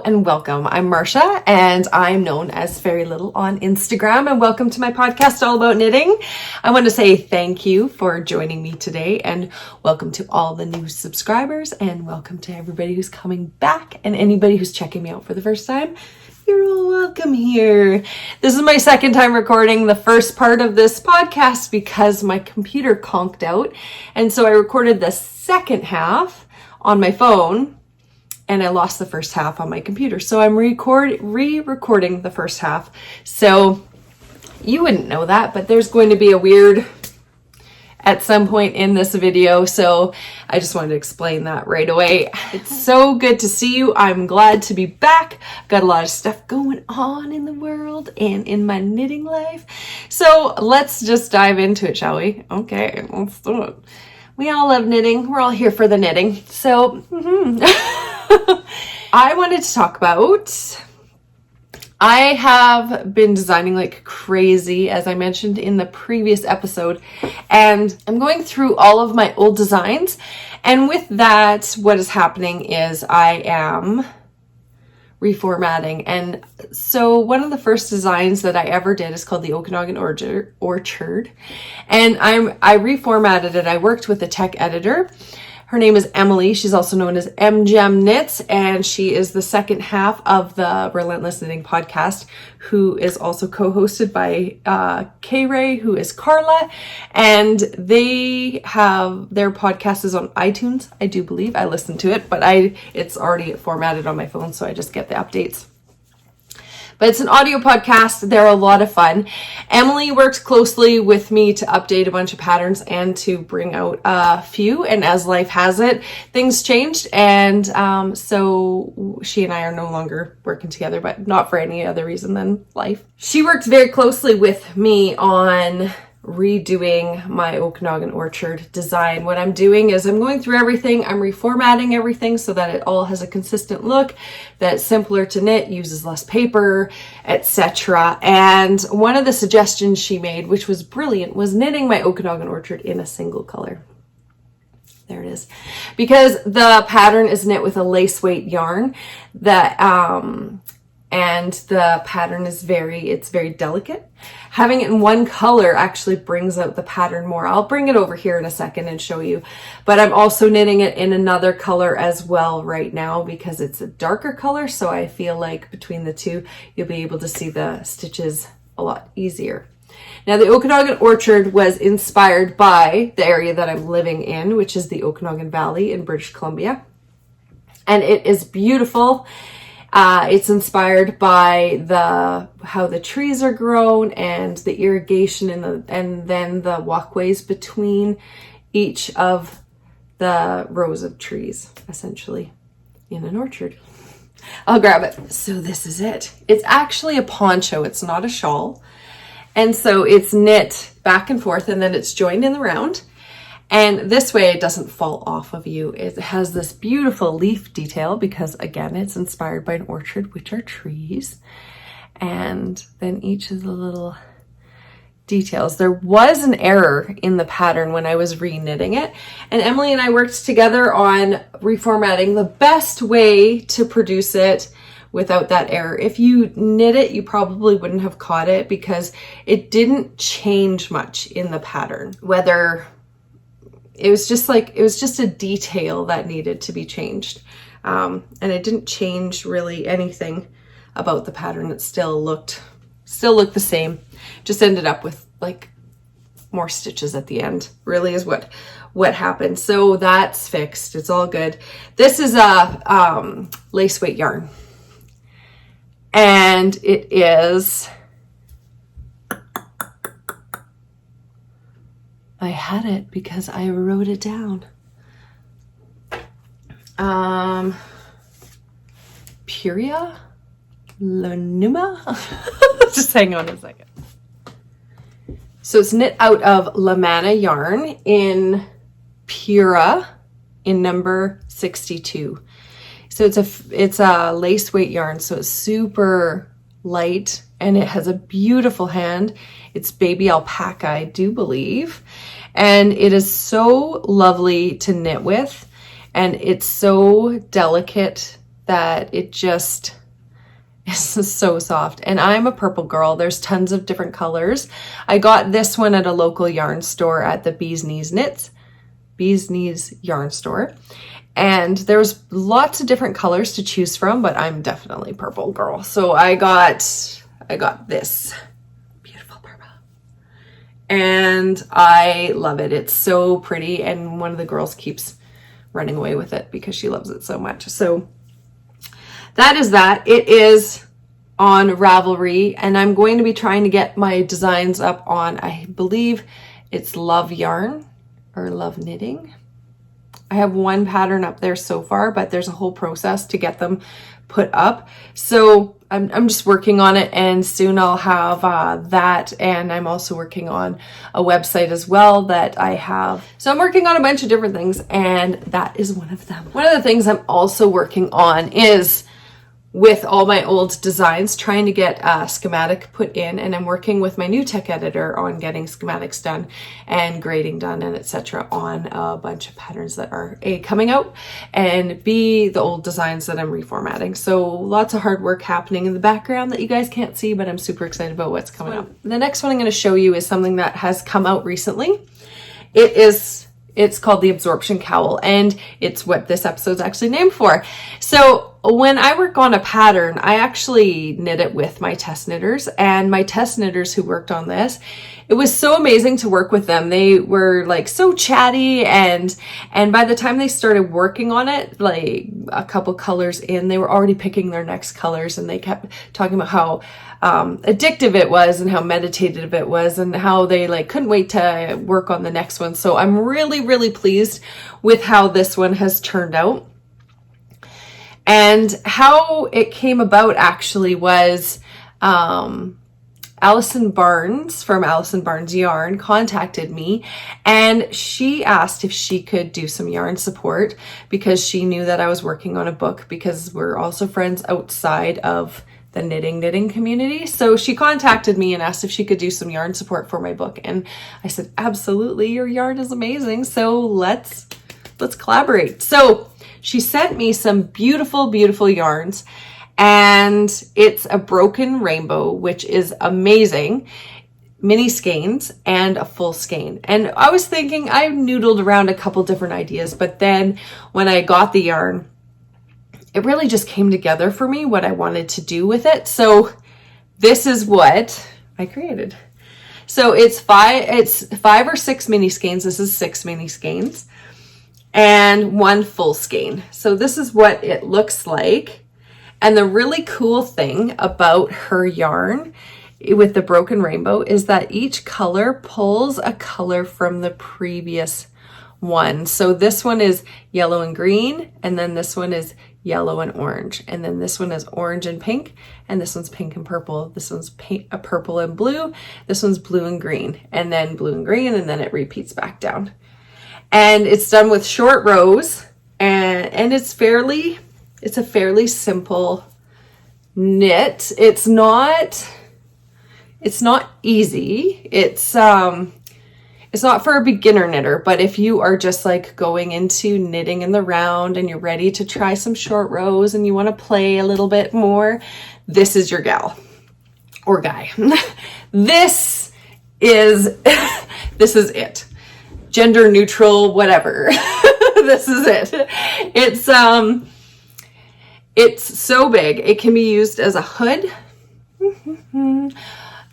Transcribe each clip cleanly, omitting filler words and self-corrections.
and welcome. I'm Marsha and I'm known as Fairy Little on Instagram, and welcome to my podcast all about knitting. I want to say thank you for joining me today, and welcome to all the new subscribers, and welcome to everybody who's coming back and anybody who's checking me out for the first time. You're all welcome here. This is my second time recording the first part of this podcast because my computer conked out, and so I recorded the second half on my phone and I lost the first half on my computer. So I'm re-recording the first half. So you wouldn't know that, but there's going to be a weird at some point in this video. So I just wanted to explain that right away. It's so good to see you. I'm glad to be back. Got a lot of stuff going on in the world and in my knitting life. So let's just dive into it, shall we? Okay, let's do it. We all love knitting. We're all here for the knitting. So, I wanted to talk about, I have been designing like crazy, as I mentioned in the previous episode, and I'm going through all of my old designs. And with that, what is happening is I am reformatting. And so one of the first designs that I ever did is called the Okanagan Orchard. And I reformatted it. I worked with a tech editor. Her name is Emily. She's also known as MGem Knits, and she is the second half of the Relentless Knitting podcast, who is also co-hosted by K-Ray, who is Carla, and they have their podcast is on iTunes, I do believe. I listened to it, but it's already formatted on my phone, so I just get the updates. But it's an audio podcast. They're a lot of fun. Emily works closely with me to update a bunch of patterns and to bring out a few. And as life has it, things changed. And so she and I are no longer working together, but not for any other reason than life. She worked very closely with me on redoing my Okanagan Orchard design. What I'm doing is I'm going through everything, I'm reformatting everything so that it all has a consistent look, that's simpler to knit, uses less paper, etc. And one of the suggestions she made, which was brilliant, was knitting my Okanagan Orchard in a single color. There it is. Because the pattern is knit with a lace weight yarn that and the pattern is very delicate. Having it in one color actually brings out the pattern more. I'll bring it over here in a second and show you. But I'm also knitting it in another color as well right now because it's a darker color. So I feel like between the two, you'll be able to see the stitches a lot easier. Now, the Okanagan Orchard was inspired by the area that I'm living in, which is the Okanagan Valley in British Columbia. And it is beautiful. It's inspired by how the trees are grown and the irrigation and then the walkways between each of the rows of trees, essentially, in an orchard. I'll grab it. So this is it. It's actually a poncho. It's not a shawl. And so it's knit back and forth and then it's joined in the round. And this way it doesn't fall off of you. It has this beautiful leaf detail because, again, it's inspired by an orchard, which are trees. And then each of the little details. There was an error in the pattern when I was re-knitting it. And Emily and I worked together on reformatting the best way to produce it without that error. If you knit it, you probably wouldn't have caught it because it didn't change much in the pattern. Whether it was just a detail that needed to be changed. And it didn't change really anything about the pattern. It still looked the same. Just ended up with like more stitches at the end, really is what happened. So that's fixed. It's all good. This is a lace weight yarn. And it is, I had it because I wrote it down. Puria Lanuma? Just hang on a second. So it's knit out of Lamana yarn in Pura in number 62. So it's a lace weight yarn, so it's super light and it has a beautiful hand. It's baby alpaca, I do believe. And it is so lovely to knit with. And it's so delicate that it just It's so soft. And I'm a purple girl. There's tons of different colors. I got this one at a local yarn store at the Bee's Knees yarn store. And there's lots of different colors to choose from, but I'm definitely purple girl. So I got this beautiful purple. And I love it. It's so pretty. And one of the girls keeps running away with it because she loves it so much. So that is that. It is on Ravelry, and I'm going to be trying to get my designs up on, I believe it's Love Yarn or Love Knitting. I have one pattern up there so far, but there's a whole process to get them put up. So I'm just working on it, and soon I'll have that. And I'm also working on a website as well that I have. So I'm working on a bunch of different things, and that is one of them. One of the things I'm also working on is with all my old designs, trying to get a schematic put in, and I'm working with my new tech editor on getting schematics done and grading done and etc. on a bunch of patterns that are A, coming out, and B, the old designs that I'm reformatting. So lots of hard work happening in the background that you guys can't see, but I'm super excited about what's coming up. The next one I'm going to show you is something that has come out recently. It's called the Absorption Cowl, and it's what this episode's actually named for. So when I work on a pattern, I actually knit it with my test knitters, and my test knitters who worked on this, it was so amazing to work with them. They were like so chatty, and by the time they started working on it, like a couple colors in, they were already picking their next colors, and they kept talking about how addictive it was and how meditative it was and how they like couldn't wait to work on the next one. So I'm really, really pleased with how this one has turned out. And how it came about actually was Allison Barnes from Allison Barnes Yarn contacted me, and she asked if she could do some yarn support because she knew that I was working on a book, because we're also friends outside of the knitting community. So she contacted me and asked if she could do some yarn support for my book, and I said, absolutely, your yarn is amazing, so let's collaborate. So she sent me some beautiful, beautiful yarns, and it's a broken rainbow, which is amazing, mini skeins and a full skein. And I was thinking, I noodled around a couple different ideas, but then when I got the yarn, it really just came together for me what I wanted to do with it. So this is what I created. So it's five or six mini skeins. This is 6 mini skeins and 1 full skein. So this is what it looks like. And the really cool thing about her yarn with the broken rainbow is that each color pulls a color from the previous one. So this one is yellow and green, and then this one is yellow and orange, and then this one is orange and pink, and this one's pink and purple, this one's purple and blue, this one's blue and green, and then blue and green, and then it repeats back down. And it's done with short rows, and it's a fairly simple knit. It's not easy. It's not for a beginner knitter, but if you are just like going into knitting in the round and you're ready to try some short rows and you want to play a little bit more, this is your gal or guy. This is it. Gender neutral, whatever. This is it. It's so big. It can be used as a hood.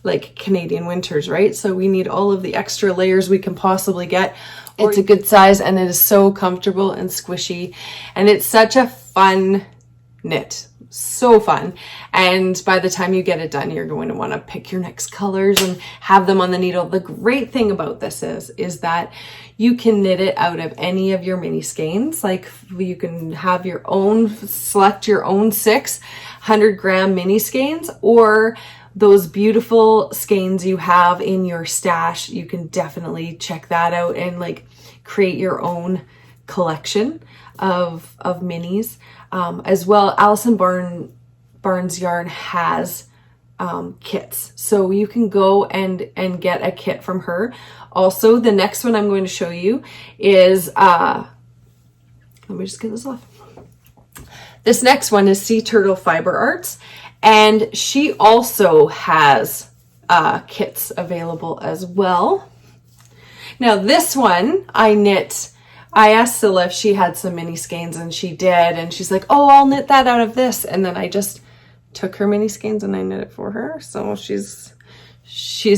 Like Canadian winters, right? So we need all of the extra layers we can possibly get. It's a good size, and it is so comfortable and squishy, and it's such a fun knit. So fun. And by the time you get it done, you're going to want to pick your next colors and have them on the needle. The great thing about this is that you can knit it out of any of your mini skeins. Like you can have your own, select your own 600-gram mini skeins, or those beautiful skeins you have in your stash. You can definitely check that out and like create your own collection of minis. As well, Allison Barnes Yarn has kits, so you can go and get a kit from her. Also, the next one I'm going to show you is let me just get this off. This next one is Sea Turtle Fiber Arts, And she also has kits available as well. Now this one I knit, I asked Scylla if she had some mini skeins, and she did, and she's like, oh, I'll knit that out of this. And then I just took her mini skeins and I knit it for her. So she's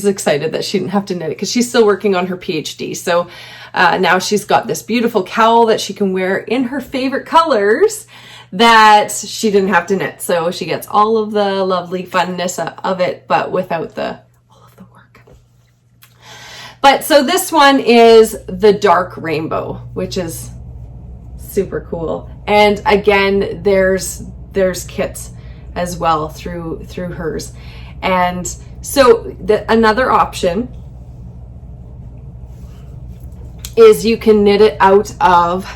excited that she didn't have to knit it because she's still working on her PhD. So now she's got this beautiful cowl that she can wear in her favorite colors that she didn't have to knit. So she gets all of the lovely funness of it, but without all of the work. But so this one is the dark rainbow, which is super cool. And again, there's kits as well through hers. And so another option is you can knit it out of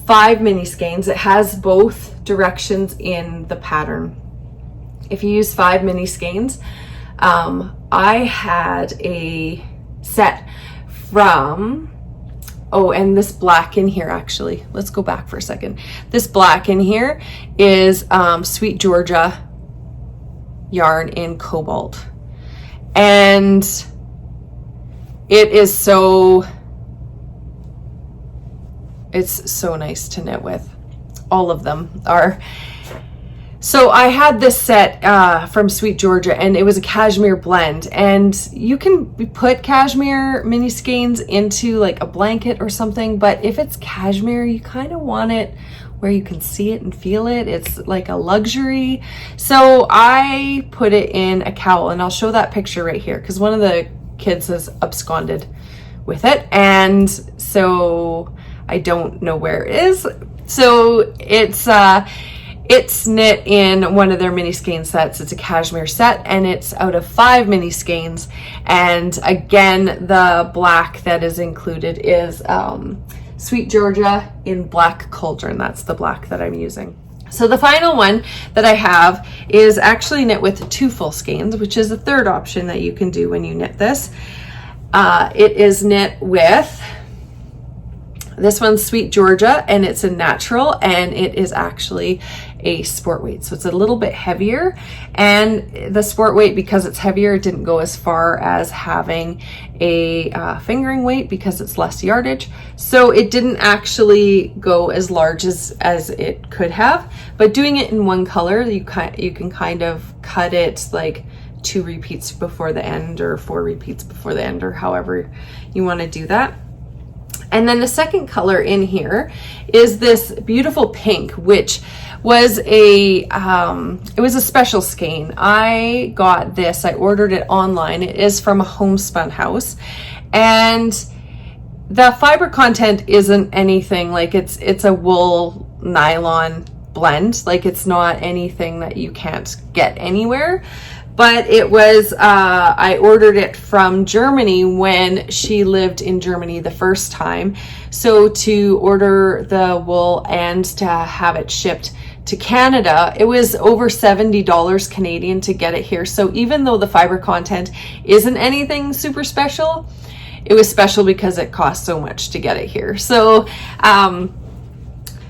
5 mini skeins. It has both directions in the pattern. If you use 5 mini skeins, I had a set from, oh, and this black in here, actually, let's go back for a second. This black in here is Sweet Georgia yarn in cobalt, and it is it's so nice to knit with. All of them are. So I had this set from Sweet Georgia, and it was a cashmere blend, and you can put cashmere mini skeins into like a blanket or something, but if it's cashmere, you kind of want it where you can see it and feel it. It's like a luxury. So I put it in a cowl, and I'll show that picture right here because one of the kids has absconded with it, and so I don't know where it is. So it's knit in one of their mini skein sets. It's a cashmere set, and it's out of 5 mini skeins. And again, the black that is included is Sweet Georgia in black cauldron. That's the black that I'm using. So the final one that I have is actually knit with 2 full skeins, which is the third option that you can do when you knit this. It is knit with, this one's Sweet Georgia, and it's a natural, and it is actually a sport weight. So it's a little bit heavier, and the sport weight, because it's heavier, it didn't go as far as having a fingering weight because it's less yardage. So it didn't actually go as large as it could have, but doing it in one color, you can kind of cut it like 2 repeats before the end or 4 repeats before the end, or however you want to do that. And then the second color in here is this beautiful pink, which was it was a special skein. I got this, I ordered it online. It is from a homespun house, and the fiber content isn't anything like it's a wool nylon blend. Like, it's not anything that you can't get anywhere. But it was, I ordered it from Germany when she lived in Germany the first time. So to order the wool and to have it shipped to Canada, it was over $70 Canadian to get it here. So even though the fiber content isn't anything super special, it was special because it cost so much to get it here. So,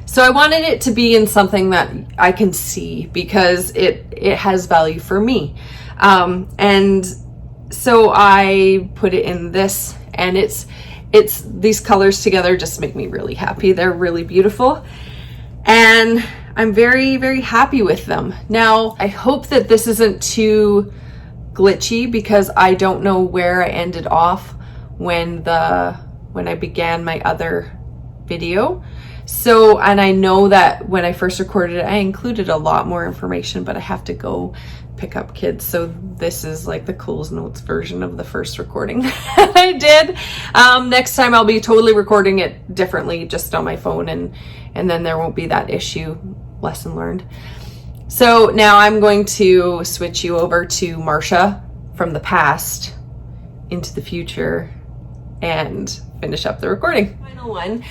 so I wanted it to be in something that I can see because it has value for me. And so I put it in this, and it's these colors together just make me really happy. They're really beautiful, and I'm very, very happy with them. Now, I hope that this isn't too glitchy because I don't know where I ended off when I began my other video. So, and I know that when I first recorded it, I included a lot more information, but I have to go pick up kids. So this is like the Coles Notes version of the first recording that I did. Next time I'll be totally recording it differently, just on my phone, and then there won't be that issue. Lesson learned. So now I'm going to switch you over to Marsha from the past into the future and finish up the recording. Final one,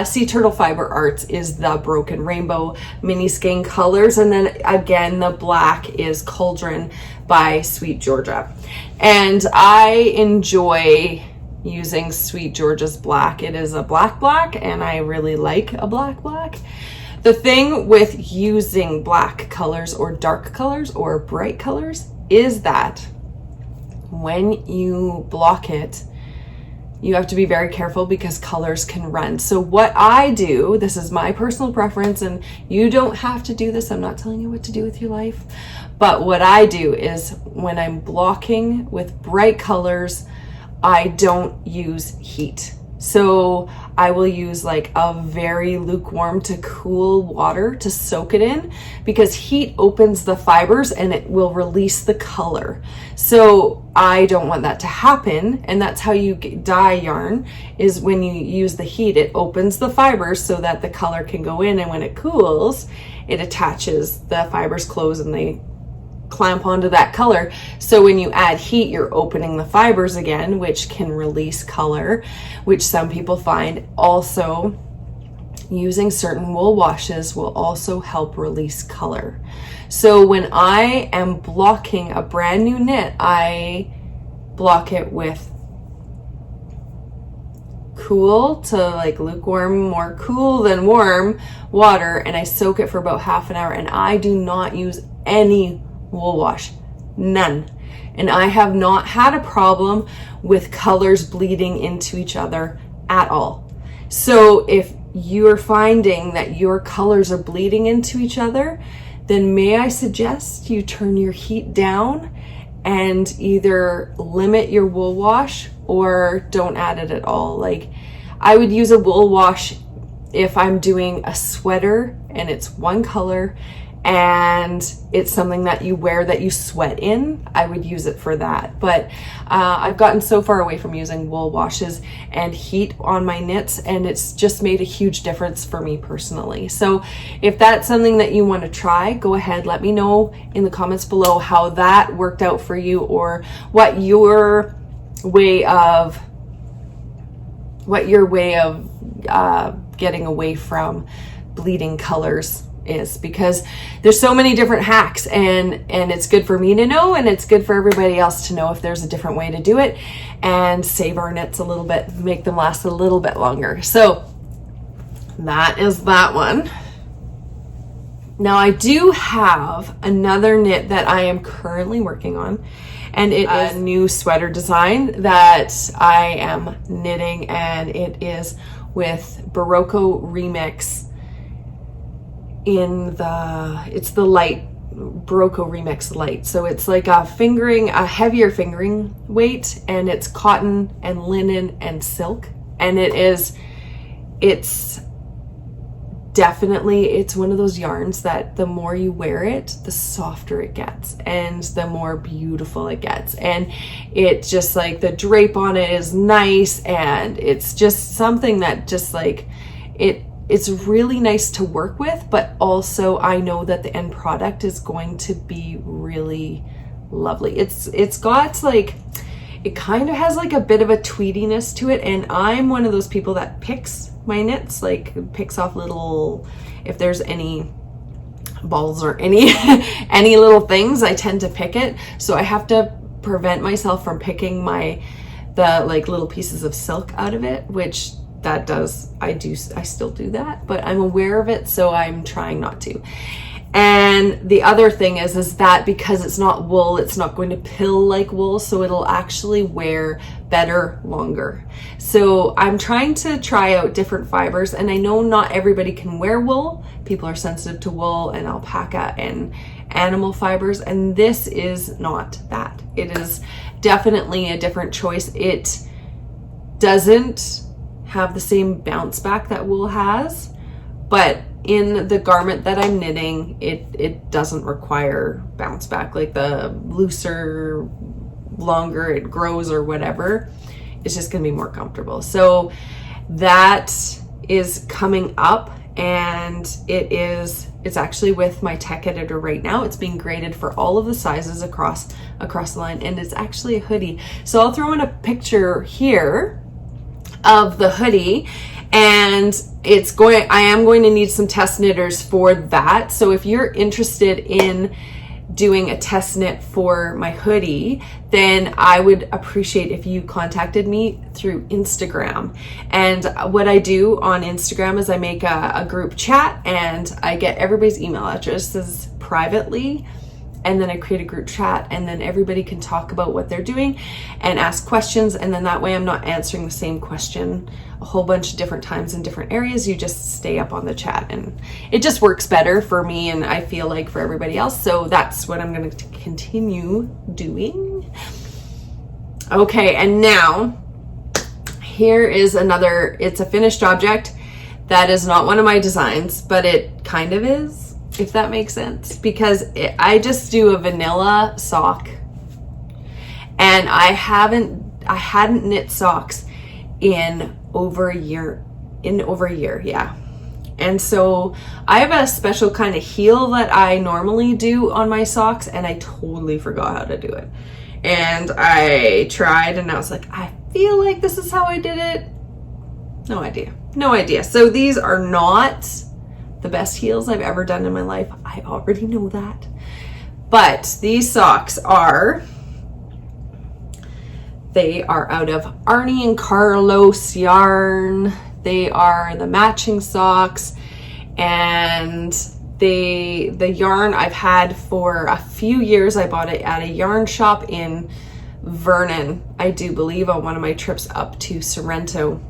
Sea Turtle Fiber Arts is the Broken Rainbow mini skein colors, and then again the black is Cauldron by Sweet Georgia. And I enjoy using Sweet Georgia's black. It is a black, and I really like a black. The thing with using black colors or dark colors or bright colors is that when you block it, you have to be very careful because colors can run. So what I do, this is my personal preference, and you don't have to do this. I'm not telling you what to do with your life. But what I do is when I'm blocking with bright colors, I don't use heat. So I will use like a very lukewarm to cool water to soak it in, because heat opens the fibers and it will release the color. So I don't want that to happen. And that's how you dye yarn, is when you use the heat, it opens the fibers so that the color can go in. And when it cools, it attaches, the fibers close and they clamp onto that color. So when you add heat, you're opening the fibers again, which can release color, which some people find. Also, using certain wool washes will also help release color. So when I am blocking a brand new knit, I block it with cool to like lukewarm, more cool than warm water, and I soak it for about half an hour, and I do not use any wool wash, none. And I have not had a problem with colors bleeding into each other at all. So if you're finding that your colors are bleeding into each other, then may I suggest you turn your heat down and either limit your wool wash or don't add it at all. Like, I would use a wool wash if I'm doing a sweater and it's one color and it's something that you wear that you sweat in, I would use it for that. But I've gotten so far away from using wool washes and heat on my knits, and it's just made a huge difference for me personally. So if that's something that you want to try, go ahead, let me know in the comments below how that worked out for you, or what your way of getting away from bleeding colors is, because there's so many different hacks, and it's good for me to know, and it's good for everybody else to know if there's a different way to do it and save our knits a little bit, make them last a little bit longer. So that is that one. Now I do have another knit that I am currently working on, and it is a new sweater design that I am knitting, and it is with Barocco Remix it's the light Barocco Remix light. So it's like a heavier fingering weight, and it's cotton and linen and silk, and it's one of those yarns that the more you wear it, the softer it gets and the more beautiful it gets. And it just like the drape on it is nice, and it's just something that just like it's really nice to work with, but also I know that the end product is going to be really lovely. It's got like, it kind of has like a bit of a tweediness to it, and I'm one of those people that picks my knits, like picks off little, if there's any balls or any any little things, I tend to pick it. So I have to prevent myself from picking the like little pieces of silk out of it, which I still do that, but I'm aware of it, so I'm trying not to. And the other thing is that because it's not wool, it's not going to pill like wool, so it'll actually wear better longer. So I'm trying to try out different fibers, and I know not everybody can wear wool. People are sensitive to wool and alpaca and animal fibers, and this is not that. It is definitely a different choice. It doesn't have the same bounce back that wool has, but in the garment that I'm knitting, it doesn't require bounce back. Like the looser, longer it grows or whatever, it's just gonna be more comfortable. So that is coming up, and it's actually with my tech editor right now. It's being graded for all of the sizes across the line, and it's actually a hoodie. So I'll throw in a picture here of the hoodie, and I am going to need some test knitters for that. So if you're interested in doing a test knit for my hoodie, then I would appreciate if you contacted me through Instagram. And what I do on Instagram is I make a group chat and I get everybody's email addresses privately, and then I create a group chat, and then everybody can talk about what they're doing and ask questions. And then that way I'm not answering the same question a whole bunch of different times in different areas. You just stay up on the chat, and it just works better for me, and I feel like for everybody else. So that's what I'm going to continue doing. Okay, and now here is another, it's a finished object that is not one of my designs, but it kind of is, if that makes sense, because I just do a vanilla sock, and I hadn't knit socks in over a year, yeah. And so I have a special kind of heel that I normally do on my socks, and I totally forgot how to do it. And I tried, and I was like, I feel like this is how I did it. No idea. So these are not the best heels I've ever done in my life. I already know that. But these socks they are out of Arnie and Carlos yarn. They are the matching socks, and the yarn I've had for a few years. I bought it at a yarn shop in Vernon, I do believe, on one of my trips up to Sorrento.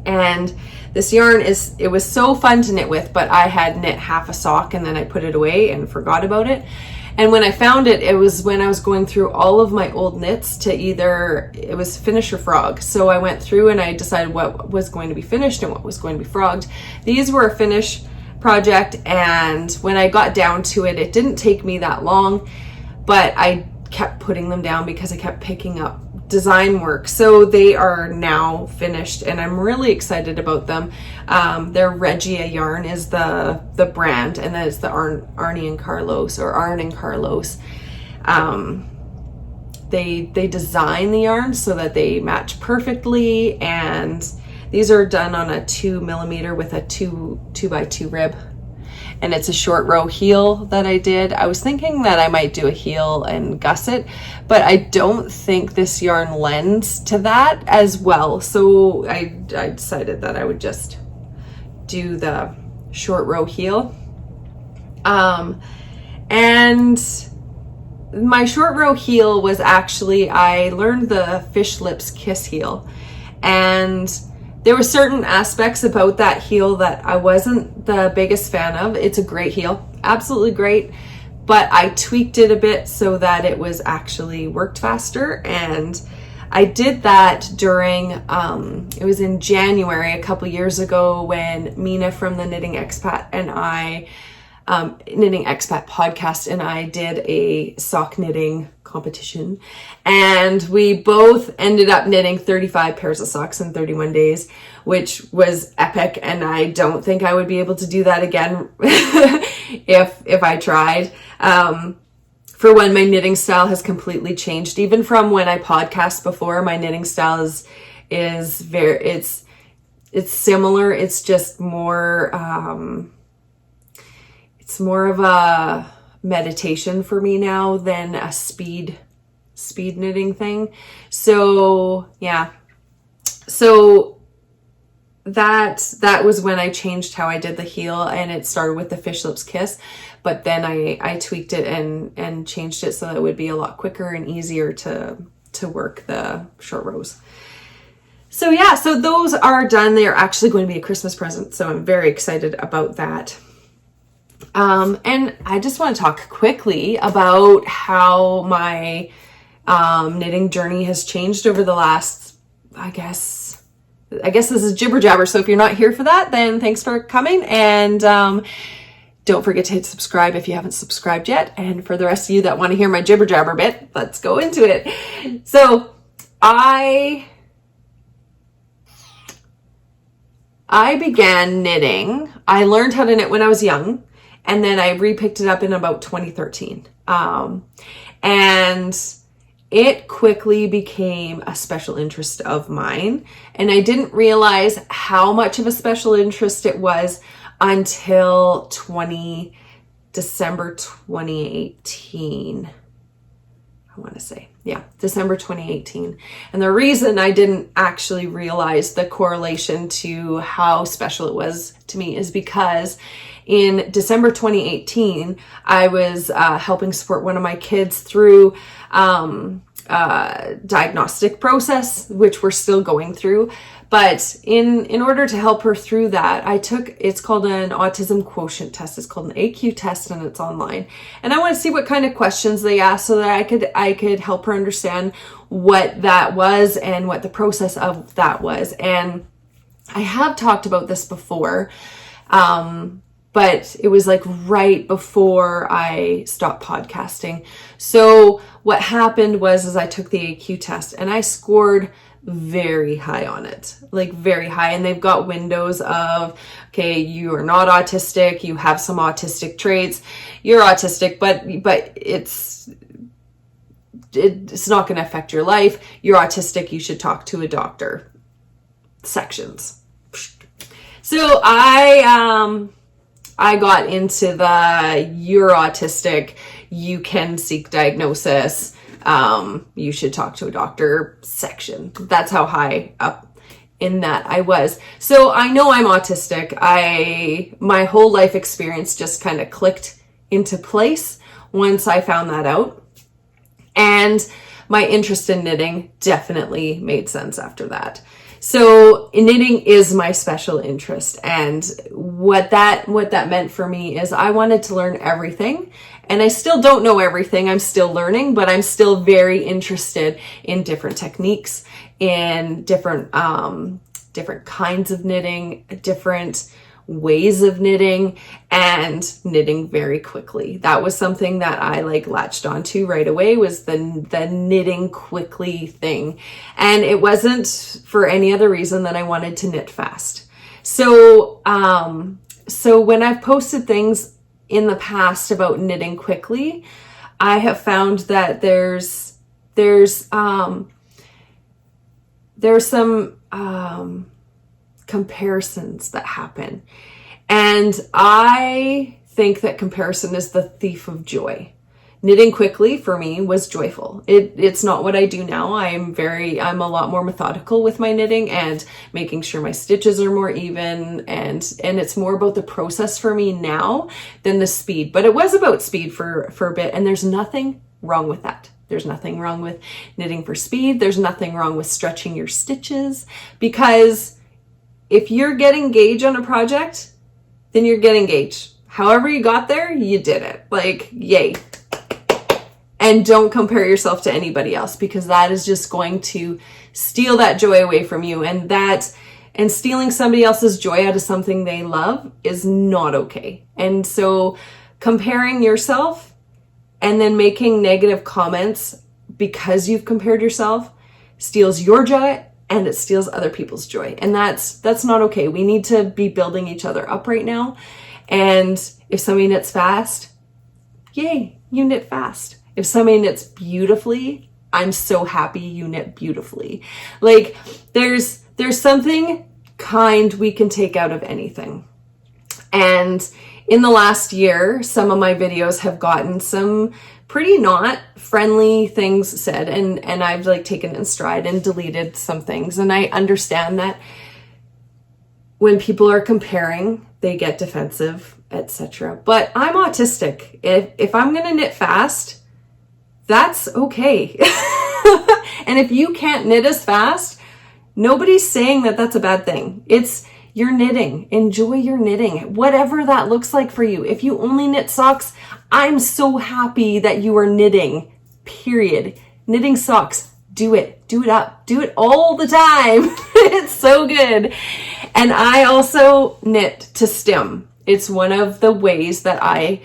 And this yarn it was so fun to knit with, but I had knit half a sock and then I put it away and forgot about it. And when I found it, it was when I was going through all of my old knits to it was finish or frog. So I went through and I decided what was going to be finished and what was going to be frogged. These were a finish project, and when I got down to it, it didn't take me that long, but I kept putting them down because I kept picking up design work. So they are now finished, and I'm really excited about them. Their Regia yarn is the brand, and then it's the Arnie and Carlos, or Arn and Carlos. They design the yarn so that they match perfectly, and these are done on a 2mm with a 2x2 rib. And it's a short row heel that I did. I was thinking that I might do a heel and gusset, but I don't think this yarn lends to that as well. So I decided that I would just do the short row heel. And my short row heel was actually, I learned the Fish Lips Kiss heel, and there were certain aspects about that heel that I wasn't the biggest fan of. It's a great heel, absolutely great, but I tweaked it a bit so that it was actually worked faster. And I did that during, it was in January a couple years ago, when Mina from the Knitting Expat and I, Knitting Expat podcast, and I did a sock knitting competition, and we both ended up knitting 35 pairs of socks in 31 days, which was epic. And I don't think I would be able to do that again if I tried. For one, my knitting style has completely changed. Even from when I podcast before, my knitting style is very, it's similar. It's just more, it's more of a meditation for me now than a speed knitting thing. So yeah, so that was when I changed how I did the heel, and it started with the Fish Lips Kiss, but then I tweaked it and changed it so that it would be a lot quicker and easier to work the short rows. So yeah, so those are done. They are actually going to be a Christmas present, so I'm very excited about that. And I just want to talk quickly about how my knitting journey has changed over the last, I guess this is jibber jabber. So if you're not here for that, then thanks for coming. And don't forget to hit subscribe if you haven't subscribed yet. And for the rest of you that want to hear my jibber jabber bit, let's go into it. So I began knitting. I learned how to knit when I was young, and then I repicked it up in about 2013. And it quickly became a special interest of mine. And I didn't realize how much of a special interest it was until December 2018. I want to say, yeah, December 2018. And the reason I didn't actually realize the correlation to how special it was to me is because in December 2018, I was helping support one of my kids through diagnostic process, which we're still going through. But in order to help her through that, it's called an Autism Quotient test. It's called an AQ test, and it's online. And I want to see what kind of questions they asked so that I could help her understand what that was and what the process of that was. And I have talked about this before, but it was like right before I stopped podcasting. So what happened was I took the AQ test and I scored very high on it, like very high. And they've got windows of, okay, you are not autistic, you have some autistic traits, you're autistic, but it's not going to affect your life. You're autistic, you should talk to a doctor sections. So I got into the you're autistic, you can seek diagnosis, you should talk to a doctor section. That's how high up in that I was. So I know I'm autistic. My whole life experience just kind of clicked into place once I found that out. And my interest in knitting definitely made sense after that. So knitting is my special interest. And what that meant for me is I wanted to learn everything. And I still don't know everything. I'm still learning, but I'm still very interested in different techniques, in different kinds of knitting, different ways of knitting, and knitting very quickly. That was something that I latched onto right away, was the knitting quickly thing. And it wasn't for any other reason than I wanted to knit fast. So when I've posted things in the past about knitting quickly, I have found that there's some comparisons that happen. And I think that comparison is the thief of joy. Knitting quickly for me was joyful. It's not what I do now. I'm a lot more methodical with my knitting and making sure my stitches are more even, and it's more about the process for me now than the speed. But it was about speed for a bit, and there's nothing wrong with that. There's nothing wrong with knitting for speed. There's nothing wrong with stretching your stitches, because if you're getting gauge on a project, then you're getting gauge. However you got there, you did it. Yay. And don't compare yourself to anybody else, because that is just going to steal that joy away from you. And stealing somebody else's joy out of something they love is not okay. And so comparing yourself and then making negative comments because you've compared yourself steals your joy, and it steals other people's joy. And that's not okay. We need to be building each other up right now. And if somebody knits fast, yay, you knit fast. If somebody knits beautifully, I'm so happy you knit beautifully. There's something kind we can take out of anything. And in the last year, some of my videos have gotten some pretty not friendly things said, and I've taken it in stride and deleted some things. And I understand that when people are comparing, they get defensive, etc. But I'm autistic. If I'm gonna knit fast, that's okay. And if you can't knit as fast, nobody's saying that that's a bad thing. You're knitting. Enjoy your knitting, whatever that looks like for you. If you only knit socks, I'm so happy that you are knitting, period. Knitting socks, do it up, do it all the time. It's so good. And I also knit to stim. It's one of the ways that I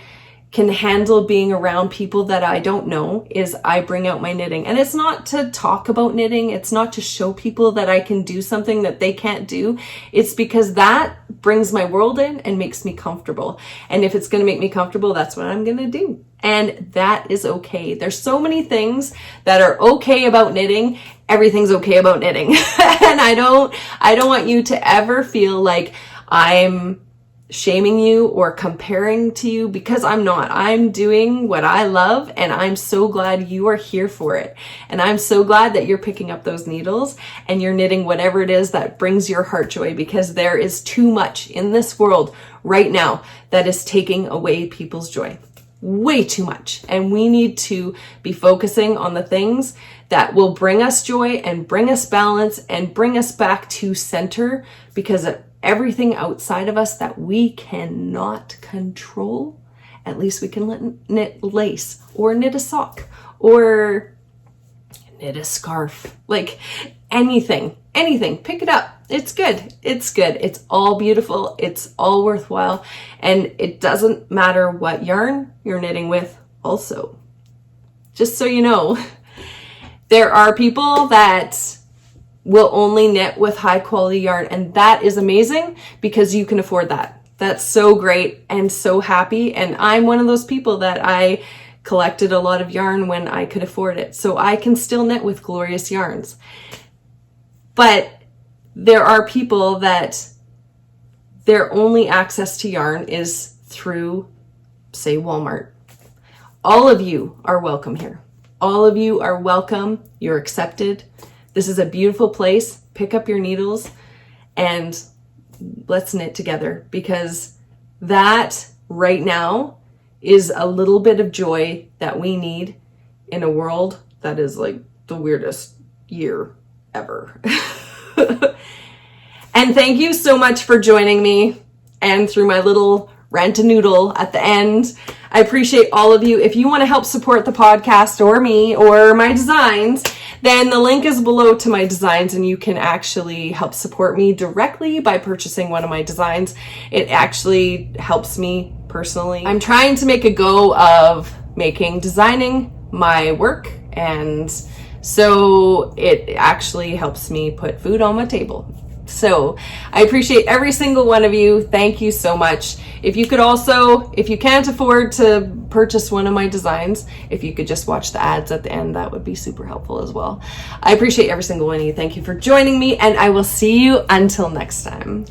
can handle being around people that I don't know, is I bring out my knitting. And it's not to talk about knitting. It's not to show people that I can do something that they can't do. It's because that brings my world in and makes me comfortable. And if it's going to make me comfortable, that's what I'm going to do. And that is okay. There's so many things that are okay about knitting. Everything's okay about knitting. And I don't want you to ever feel like I'm shaming you or comparing to you, because I'm not. I'm doing what I love, and I'm so glad you are here for it. And I'm so glad that you're picking up those needles and you're knitting whatever it is that brings your heart joy, because there is too much in this world right now that is taking away people's joy. Way too much. And we need to be focusing on the things that will bring us joy and bring us balance and bring us back to center, because everything outside of us that we cannot control, at least we can knit lace or knit a sock or knit a scarf, like anything, pick it up. It's good. It's all beautiful. It's all worthwhile. And it doesn't matter what yarn you're knitting with also. Just so you know, there are people that will only knit with high quality yarn, and that is amazing because you can afford that. That's so great and so happy. And I'm one of those people that I collected a lot of yarn when I could afford it. So I can still knit with glorious yarns. But there are people that their only access to yarn is through, say, Walmart. All of you are welcome here. All of you are welcome. You're accepted. This is a beautiful place. Pick up your needles and let's knit together, because that right now is a little bit of joy that we need in a world that is like the weirdest year ever. And thank you so much for joining me and through my little rant-a-noodle at the end. I appreciate all of you. If you want to help support the podcast or me or my designs, then the link is below to my designs, and you can actually help support me directly by purchasing one of my designs. It actually helps me personally. I'm trying to make a go of designing my work, and so it actually helps me put food on my table. So I appreciate every single one of you. Thank you so much. If you could also, if you can't afford to purchase one of my designs, if you could just watch the ads at the end, that would be super helpful as well. I appreciate every single one of you. Thank you for joining me, and I will see you until next time.